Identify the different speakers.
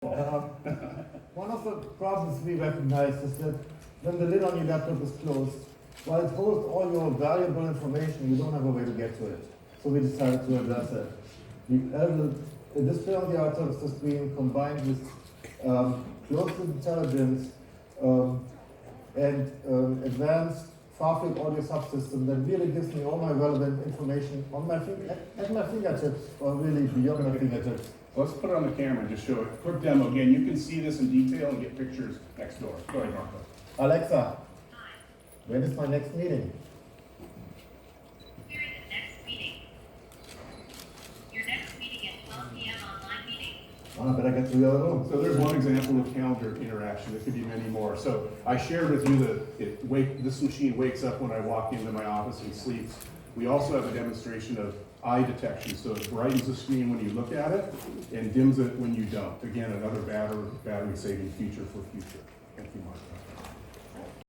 Speaker 1: One of the problems we recognize is that when the lid on your laptop is closed, while it holds all your valuable information, you don't have a way to get to it. So we decided to address it. We added a display on the outside of the screen combined with closed intelligence and advanced far-field audio subsystem that really gives me all my relevant information on my at my fingertips, or really beyond my fingertips.
Speaker 2: Let's put it on the camera and just show it. Quick demo. Again, you can see this in detail and get pictures next door. Go ahead, Marco.
Speaker 1: Alexa, when is my next meeting?
Speaker 3: Here's the next meeting. Your next meeting at 12 p.m. online meeting.
Speaker 1: Oh, I better get to the other room.
Speaker 2: So there's one example of calendar interaction. There could be many more. So I shared with you that this machine wakes up when I walk into my office and sleeps. We also have a demonstration of eye detection. So it brightens the screen when you look at it and dims it when you don't. Again, another battery saving feature for future. Thank you, Mark.